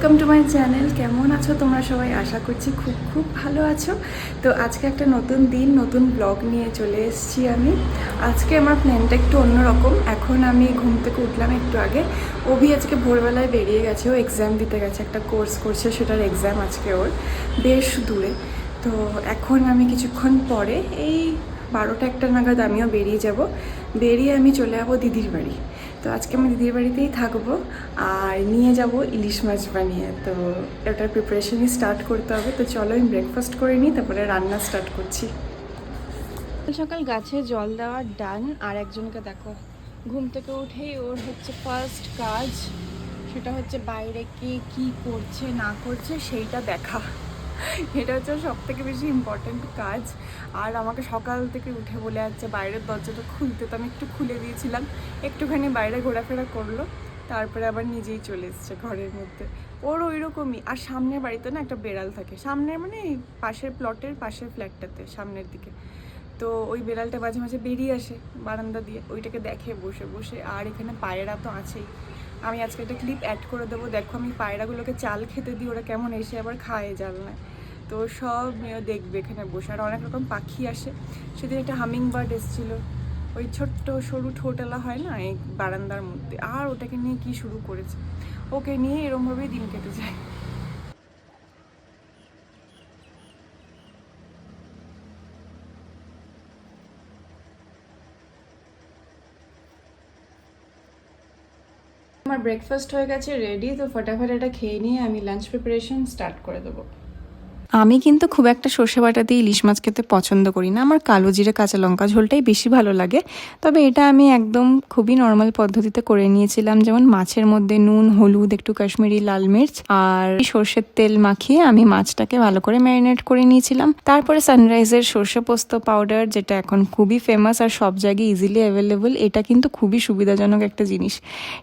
Welcome to my channel. কেমন আছো তোমরা সবাই? আশা করছি খুব খুব ভালো আছো। তো আজকে একটা নতুন দিন, নতুন ব্লগ নিয়ে চলে এসেছি আমি। আজকে আমার প্ল্যানটা একটু অন্যরকম। এখন আমি ঘুম থেকে উঠলাম একটু আগে। অভি আজকে ভোরবেলায় বেরিয়ে গেছে, ও এক্সাম দিতে গেছে, একটা কোর্স করছে, সেটার এক্সাম আজকে ওর বেশ দূরে। তো এখন আমি কিছুক্ষণ পরে এই 12টা-1টা নাগাদ আমিও বেরিয়ে যাব। বেরিয়ে আমি চলে যাবো দিদির বাড়ি। তো আজকে আমি দিদির বাড়িতেই থাকবো আর নিয়ে যাব ইলিশ মাছ বানিয়ে। তো এটার প্রিপারেশনই স্টার্ট করতে হবে। তো চলো আমি ব্রেকফাস্ট করে নিই, তারপরে রান্না স্টার্ট করছি। সকাল সকাল গাছে জল দেওয়া ডান। আর একজনকে দেখো ঘুম থেকে উঠেই ওর হচ্ছে ফার্স্ট কাজ, সেটা হচ্ছে বাইরে কে কী করছে না করছে সেইটা দেখা। এটা হচ্ছে সব থেকে বেশি ইম্পর্ট্যান্ট কাজ। আর আমাকে সকাল থেকে উঠে বলে যাচ্ছে বাইরের দরজাটা খুলতে, তো আমি একটু খুলে দিয়েছিলাম, একটুখানি বাইরে ঘোরাফেরা করলো, তারপরে আবার নিজেই চলে এসছে ঘরের মধ্যে। ওর ওই রকমই। আর সামনের বাড়িতে না একটা বেড়াল থাকে, সামনের মানে এই পাশের প্লটের পাশের ফ্ল্যাটটাতে সামনের দিকে। তো ওই বেড়ালটা মাঝে মাঝে বেরিয়ে আসে বারান্দা দিয়ে, ওইটাকে দেখে বসে বসে। আর এখানে পায়রা তো আছেই। আমি আজকে একটা ক্লিপ অ্যাড করে দেবো, দেখো আমি পায়রাগুলোকে চাল খেতে দিই, ওরা কেমন এসে আবার খায় জানলায়। তো সব মেয়েও দেখবে এখানে বসে। আর অনেক রকম পাখি আসে। সেদিন একটা হামিং বার্ড এসেছিলো, ওই ছোট্ট সরু ঠোঁটলা হয় না এই বারান্দার মধ্যে, আর ওটাকে নিয়ে কি শুরু করেছে। ওকে নিয়ে এরমভাবেই দিন কেটে যায়। আমার ব্রেকফাস্ট হয়ে গেছে রেডি। তো ফটাফট এটা খেয়ে নিয়ে আমি লাঞ্চ প্রিপারেশন স্টার্ট করে দেবো। আমি কিন্তু খুব একটা সর্ষে বাটা দিয়ে ইলিশ মাছ খেতে পছন্দ করি না, আমার কালো জিরে কাঁচা লঙ্কা ঝোলটাই বেশি ভালো লাগে। তবে এটা আমি একদম খুবই নর্মাল পদ্ধতিতে করে নিয়েছিলাম, যেমন মাছের মধ্যে নুন, হলুদ, একটু কাশ্মীরি লাল মির্চ আর সর্ষের তেল মাখিয়ে আমি মাছটাকে ভালো করে ম্যারিনেট করে নিয়েছিলাম। তারপরে সানরাইজের সর্ষে পোস্ত পাউডার, যেটা এখন খুবই ফেমাস আর সব জায়গায় ইজিলি অ্যাভেলেবল, এটা কিন্তু খুবই সুবিধাজনক একটা জিনিস।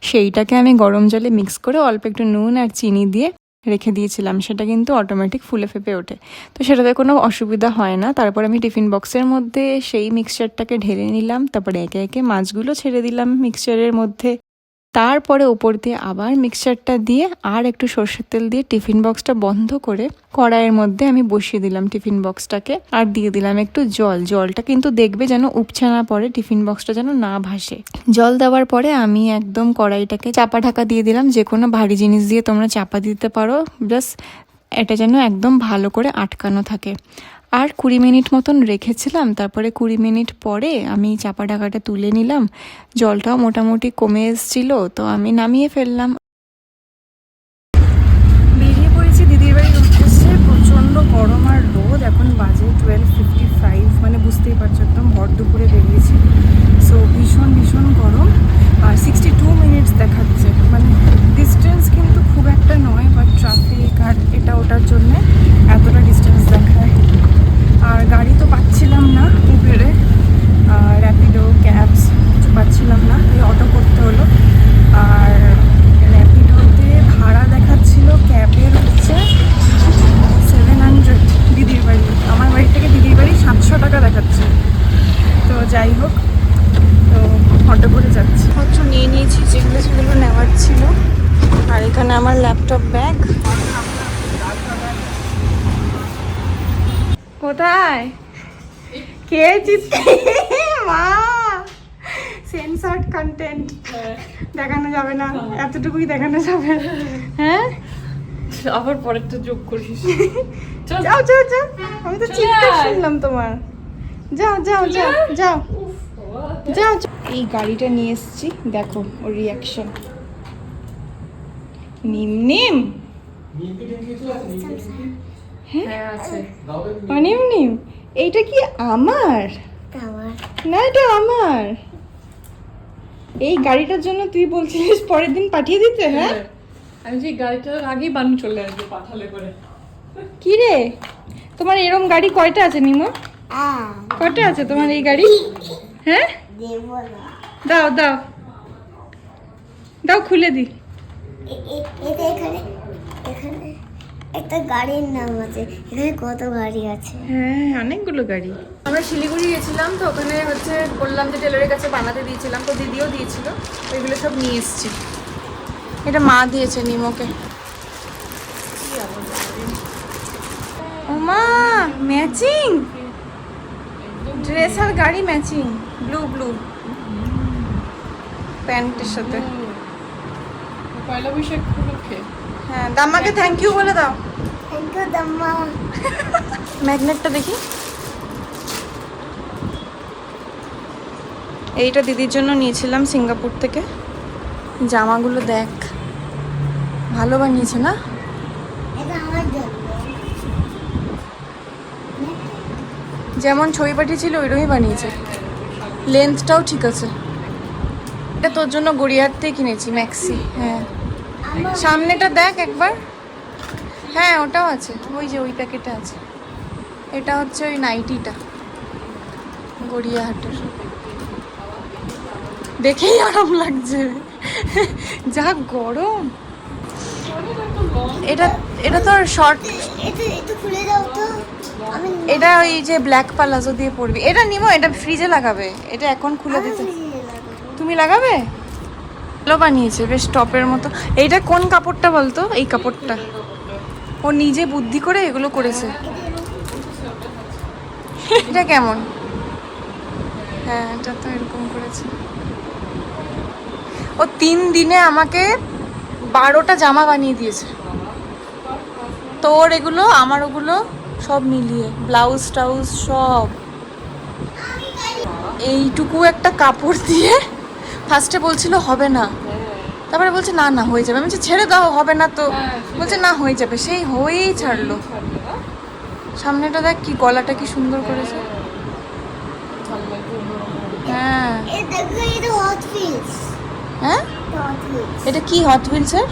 সেইটাকে আমি গরম জলে মিক্স করে অল্প একটু নুন আর চিনি দিয়ে রেখে দিয়েছিলাম। সেটা কিন্তু অটোমেটিক ফুলে ফেপে ওঠে, তো সেটাতে কোনো অসুবিধা হয় না। তারপর আমি টিফিন বক্সের মধ্যে সেই মিক্সচারটাকে ঢেলে নিলাম, তারপরে একে একে মাছগুলো ছেড়ে দিলাম মিক্সচারের মধ্যে। তারপরে ওপর দিয়ে আবার মিক্সচারটা দিয়ে আর একটু সর্ষের তেল দিয়ে টিফিন বক্সটা বন্ধ করে কড়াইয়ের মধ্যে আমি বসিয়ে দিলাম টিফিন বক্সটাকে। আর দিয়ে দিলাম একটু জল। জলটা কিন্তু দেখবে যেন উপচে না পড়ে, টিফিন বক্সটা যেন না ভাসে। জল দেওয়ার পরে আমি একদম কড়াইটাকে চাপা ঢাকা দিয়ে দিলাম। যে কোনো ভারী জিনিস দিয়ে তোমরা চাপা দিতে পারো, জাস্ট এটা যেন একদম ভালো করে আটকানো থাকে। আর 20 মিনিট মতন রেখেছিলাম। তারপরে 20 মিনিট পরে আমি চাপা ঢাকাটা তুলে নিলাম। জলটাও মোটামুটি কমে এসেছিল, তো আমি নামিয়ে ফেললাম। বেরিয়ে পড়েছি দিদির বাড়ির উদ্দেশ্যে। প্রচণ্ড গরম আর রোদ। এখন বাজে 12:55, মানে বুঝতেই পারছো একদম ভর দুপুরে বেরিয়েছি। সো ভীষণ ভীষণ গরম। আর 62 মিনিটস দেখাচ্ছে, মানে ডিস্টেন্স কিন্তু খুব একটা নয়, বাট ট্রাফিক আর এটা ওটার জন্যে এতটা ডিস্টেন্স দেখায়। আর গাড়ি তো পাচ্ছিলাম না উবেরে, র্যাপিডো ক্যাবস কিছু পাচ্ছিলাম না, তাই অটো করতে হলো। আর র্যাপিডোতে ভাড়া দেখাচ্ছিল ক্যাবের হচ্ছে 700 দিদির বাড়ি। আমার বাড়ি থেকে দিদির বাড়ি 700 টাকা দেখাচ্ছে। তো যাই হোক, তো অটো করে যাচ্ছি। পত্র নিয়ে নিয়েছি যেগুলো সেগুলো নেওয়ার ছিল। আর এখানে আমার ল্যাপটপ ব্যাগ। কোথায় কে জিতবে? মা, সেন্সর্ড কন্টেন্ট দেখানো যাবে না, এতটুকুই দেখানো যাবে। হ্যাঁ, আবার পরেরটা যোগ করিস। যাও যাও যাও, আমি তো চিৎকার শুনলাম তোমার। যাও যাও যাও যাও যাও। এই গাড়িটা নিয়ে এসেছি, দেখো ওর রিয়াকশন। নিম নিম, হ্যাঁ আছে। নিম নিম, এইটা কি আমার? না, এটা আমার। এই গাড়িটার জন্য তুই বলছিলিস পরের দিন পাঠিয়ে দিতে। হ্যাঁ, আমি যে গাড়িটার আগেই বানু চলে আসবে পাঠালে করে। কি রে, তোমার এরম গাড়ি কয়টা আছে নিমো? কয়টা আছে তোমার এই গাড়ি? হ্যাঁ, দাও দাও দাও, খুলে দি। এখানে এখানে একটা গাড়ির নাম আছে, এখানে কত গাড়ি আছে। হ্যাঁ, অনেকগুলো গাড়ি। আমরা শিলিগুড়ি গেছিলাম, তো ওখানে হচ্ছে বললাম যে টেলারের কাছে বানাতে দিয়েছিলাম, তো দিদিও দিয়েছিল, ওইগুলো সব নিয়ে এসেছি। এটা মা দিয়েছে নিমোকে। ওমা ম্যাচিং ড্রেস আর গাড়ি ম্যাচিং, ব্লু ব্লু প্যান্টের সাথে। পয়লা বৈশাখ উপলক্ষে। হ্যাঁ, দাম্মাকে থ্যাংক ইউ বলে দাও। Thank you Damma. ম্যাগনেটটা দেখি। এইটা দিদির জন্য নিয়েছিলাম সিঙ্গাপুর থেকে। জামাগুলো দেখ, ভালো বানিয়েছে না? এটা আমার জন্য। যেমন ছবি পাঠিয়েছিল ওইরকমই বানিয়েছে, লেন্থটাও ঠিক আছে। এটা তোর জন্য গড়িয়াহাট থেকে কিনেছি, ম্যাক্সি। হ্যাঁ, সামনেটা দেখ একবার। হ্যাঁ ওটাও আছে, ওই যে ওই প্যাকেটে আছে। এটা হচ্ছে ওই নাইটিটা গড়িয়াহাটের। দেখেই আরাম লাগছে, যা গরম। এটা এটা তোর শর্ট, এটা খুলে দাও তো। আমি এটা ওই যে ব্ল্যাক পালাজো দিয়ে পরবি। এটা নিবো, এটা ফ্রিজে লাগাবে, এটা এখন খুলে দিতে। তুমি লাগাবে? ভালো বানিয়েছে, বেশ টপের মতো। এইটা কোন কাপড়টা বলতো? এই কাপড়টা ও নিজে বুদ্ধি করে এগুলো করেছে। এটা কেমন? হ্যাঁ, এটা তো এরকম করেছে। ও 3 দিনে আমাকে 12টা জামা বানিয়ে দিয়েছে। তোর এগুলো আমার ওগুলো সব মিলিয়ে ব্লাউজ টাউজ সব। এইটুকু একটা কাপড় দিয়ে ফার্স্টে বলছিল হবে না, তারপরে বলছে না না হয়ে যাবে। আমি বলছি ছেড়ে দাও, হবে না তো। বলছে না হয়ে যাবে, সেই হয়েই ছাড়লো। সামনেটা দেখ কি, গলাটা কি সুন্দর করেছে। হ্যাঁ এই দেখো, এটা হট হুইলস। হ্যাঁ, হট হুইলস। এটা কি হট হুইলসের?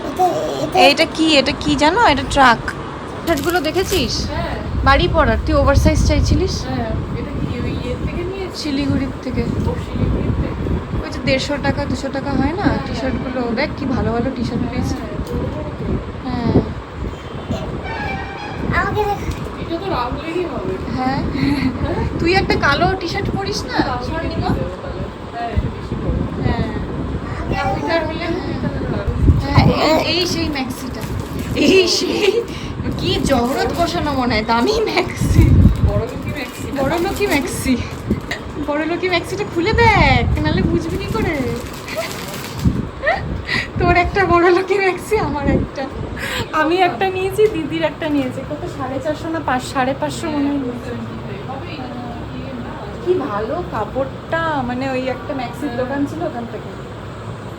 এটা এটা এটা কি, এটা কি জানো? এটা ট্রাক। শার্টগুলো দেখেছিস হ্যাঁ বাড়ি পরার? তুই ওভার সাইজ চাইছিলিস হ্যাঁ, এটা কি ওই ইয়ে থেকে নিয়েছি? শিলিগুড়ির থেকে। ও শিলিগুড়িতে। ওই যে 150 টাকা 200 টাকা হয় না টি শার্টগুলো। দেখ কি ভালো ভালো টি শার্ট পেয়েছি। হ্যাঁ আমাকে দেখ। এটা তো রাহুলেরই হবে। হ্যাঁ, তুই একটা কালো টি শার্ট পরিস না, রাহুলকে স্বর্ণিমা? দিয়ে দেবো তাহলে। হ্যাঁ, এটা বেশি বড়। হ্যাঁ ওইটার হলে হ্যাঁ, এই সেই ম্যাক্সিটা, এই সেই কি জহরত বসানো মনে হয়, দামি ম্যাক্সি। বড় লোকই ম্যাক্সি। বড় লোকি ম্যাক্সি, বড় লোকি ম্যাক্সিটা খুলে দেখ, নাহলে বুঝবি কি করে। তোর একটা বড় লোকি ম্যাক্সি, আমার একটা। আমি একটা নিয়েছি, দিদির একটা নিয়েছি। কত 450 না 550 মনে হয় নিয়েছে। হবেই না, ইয়ে না। কি ভালো কাপড়টা, মানে ওই একটা ম্যাক্সির দোকান ছিল ওখান থেকে,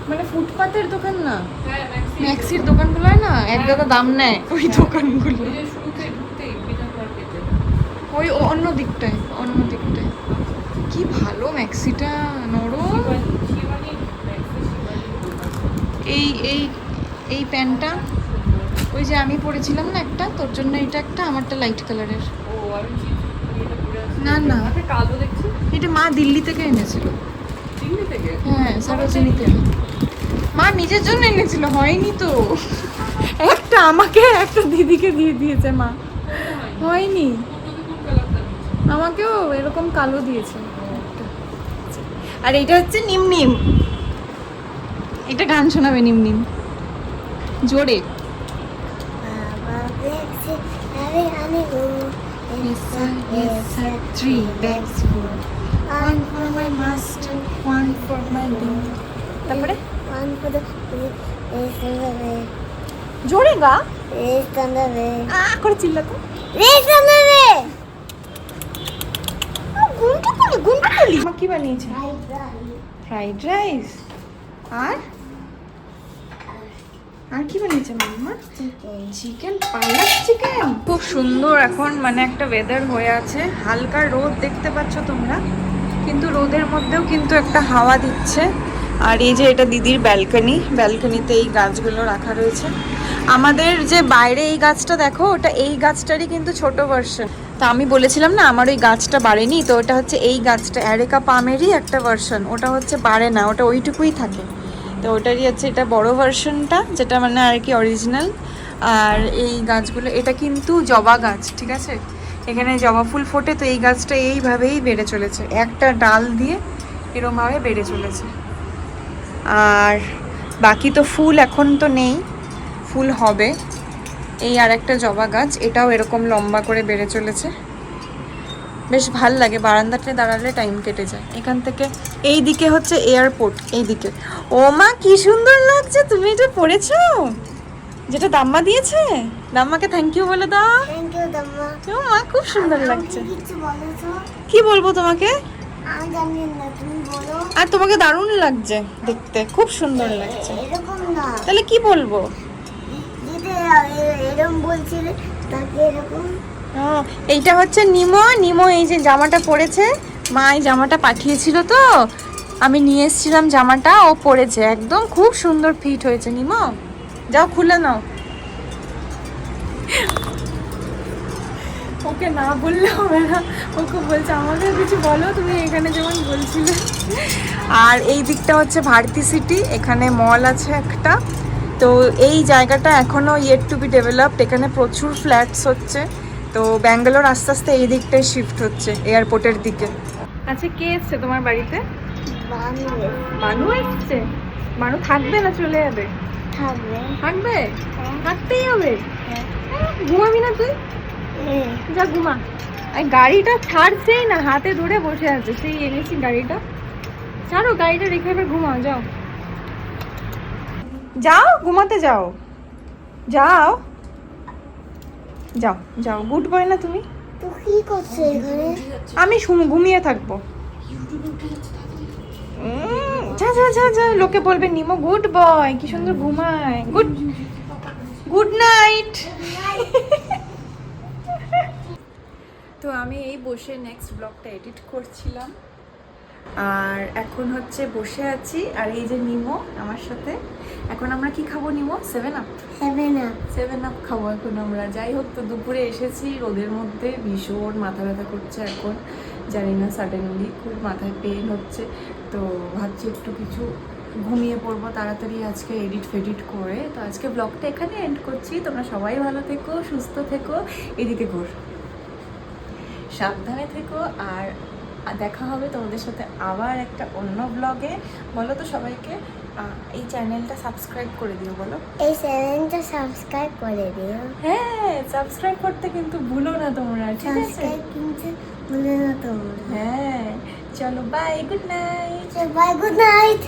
মানে ফুটপাতের দোকান না, হ্যাঁ, ম্যাক্সি। ম্যাক্সির দোকানগুলো হয় না এক গাদা দাম নেয়, ওই দোকানগুলো। ওই যে শুরুতে ঢুকতেই বিধান মার্কেটে। ওই অন্য দিকটায়, অন্য দিকটায়। কি ভালো ম্যাক্সিটা, নরম। শিবানী ম্যাক্সি, শিবানী দোকান। এই এই এই প্যান্টটা ওই যে আমি পরেছিলাম না একটা, তোর জন্য এটা একটা, আমারটা লাইট কালারের। ও আমি এটা পরে আছি। না, না। একটা কালো দেখছি এটা মা দিল্লি থেকে এনেছিল। দিল্লি থেকে। হ্যাঁ, সারোজিনীতে। মা নিজের জন্য এনেছিল, হয়নি তো। একটা আমাকে, একটা দিদিকে দিয়ে দিয়েছে মা, হয়নি। কোন কালারটা নিয়েছি? আমাকেও এরকম কালো দিয়েছে একটা। আর এটা হচ্ছে নিম নিম, এটা গান শোনাবে নিম নিম জোরে। বাবা দেখছে, আরে আনে গো। Three bags full, one for my master, one for my lord. তারপরে One for the race on the way. জোরে গা, Race on the way. করে চিল্লাতো। Race on the way. গুন্টু কলি মা কি বানিয়েছে? Fried rice. আর আর কি বানিয়েছে মাম্মা? চিকেন, পালক চিকেন। খুব সুন্দর এখন মানে একটা ওয়েদার হয়ে আছে, হালকা রোদ দেখতে পাচ্ছ তোমরা, কিন্তু রোদের মধ্যেও কিন্তু একটা হাওয়া দিচ্ছে। আর এই যে এটা দিদির ব্যালকনি, ব্যালকনিতে এই গাছগুলো রাখা রয়েছে। আমাদের যে বাইরে এই গাছটা দেখো, ওটা এই গাছটারই কিন্তু ছোট ভার্সন। তা আমি বলেছিলাম না আমার ওই গাছটা বাড়েনি, তো ওটা হচ্ছে এই গাছটা অ্যারেকা পামেরই একটা ভার্সন, ওটা হচ্ছে বাড়ে না, ওটা ওইটুকুই থাকে। তো ওটারই হচ্ছে এটা বড় ভার্সনটা, যেটা মানে আর কি অরিজিনাল। আর এই গাছগুলো, এটা কিন্তু জবা গাছ, ঠিক আছে, এখানে জবা ফুল ফোটে। তো এই গাছটা এইভাবেই বেড়ে চলেছে, একটা ডাল দিয়ে এরমভাবে বেড়ে চলেছে। আর বাকি তো ফুল এখন তো নেই, ফুল হবে। এই আর একটা জবা গাছ, এটাও এরকম লম্বা করে বেড়ে চলেছে। বেশ ভাল লাগে, বারান্দাতে দাঁড়ালে টাইম কেটে যায়। এখান থেকে এই দিকে হচ্ছে এয়ারপোর্ট, এই দিকে। ও মা কি সুন্দর লাগছে, তুমি এটা পরেছো? যেটা দাম্মা দিয়েছে, দাম্মাকে থ্যাংক ইউ বলে দাও। Thank you Damma. ও মা খুব সুন্দর লাগছে। কিছু বলো তো? কি বলবো তোমাকে? আমি জানি না, তুমি বলো। আর তোমাকে দারুণ লাগছে দেখতে, খুব সুন্দর লাগছে। এরকম না, তাহলে কি বলবো? যেটা এরকম বলছিলে তাকে এরকম। ও, এইটা হচ্ছে নিমো। নিমো এই যে জামাটা পরেছে, মা এই জামাটা পাঠিয়েছিল, তো আমি নিয়ে এসেছিলাম জামাটা, ও পরেছে, একদম খুব সুন্দর ফিট হয়েছে। নিমো যাও খুলে নাও। ওকে না বললে হবে না, ওকে বলছে আমাকে কিছু বলো তুমি, এখানে যেমন বলছিলে। আর এই দিকটা হচ্ছে ভারতী সিটি, এখানে মল আছে একটা। তো এই জায়গাটা এখনও ইয়েট টু বি ডেভেলপড, এখানে প্রচুর ফ্ল্যাটস হচ্ছে। তো ব্যাঙ্গালোর আস্তে আস্তে এই দিকটাই শিফট হচ্ছে, এয়ারপোর্টের দিকে। আচ্ছা, কে এসছে তোমার বাড়িতে? মানু এসছে? মানু থাকবে না চলে যাবে? থাকবে। থাকবে? থাকতেই হবে? ঘুমাবি না তুই? যা ঘুমা। এই গাড়িটা ছাড়ছেই না, হাতে ধরে বসে আছে, সেই এনেছি গাড়িটা। ছাড়ো গাড়িটা, রেখে এবার ঘুমাও, যাও যাও ঘুমাতে যাও, যাও যাও যাও, গুড বয় না তুমি? তো কি করছো এখানে? আমি ঘুমিয়ে থাকবো। যা যা যা যা, লোকে বলবে নিমো গুড বয়, কি সুন্দর ঘুমায়। Good night. তো আমি এই বসে নেক্সট ব্লগটা এডিট করছিলাম, আর এখন হচ্ছে বসে আছি। আর এই যে নিমো আমার সাথে, এখন আমরা কি খাবো নিমো? 7 আপ। হবে না। 7 আপ খাবো এখন আমরা। যাই হোক, তো দুপুরে এসেছি রোদের মধ্যে, ভীষণ মাথা ব্যথা করছে এখন, জানি না, সাডেনলি খুব মাথায় পেন হচ্ছে। তো ভাবছি একটু কিছু ঘুমিয়ে পড়বো তাড়াতাড়ি আজকে এডিট ফেডিট করে। তো আজকে ব্লগটা এখানে এন্ড করছি। তোমরা সবাই ভালো থেকো, সুস্থ থেকো, এদিকে ঘোর, সাবধানে থেকো। আর দেখা হবে তোমাদের সাথে আবার একটা অন্য ব্লগে। বলো তো সবাইকে, এই চ্যানেলটা সাবস্ক্রাইব করে দিও, বলো। এই চ্যানেলটা সাবস্ক্রাইব করে দিও। হ্যাঁ, সাবস্ক্রাইব করতে কিন্তু ভুলো না তোমরা, ঠিক আছে? সাবস্ক্রাইব কিন্তু ভুলো না তোমরা। হ্যাঁ, চলো bye, good night. Bye, good night.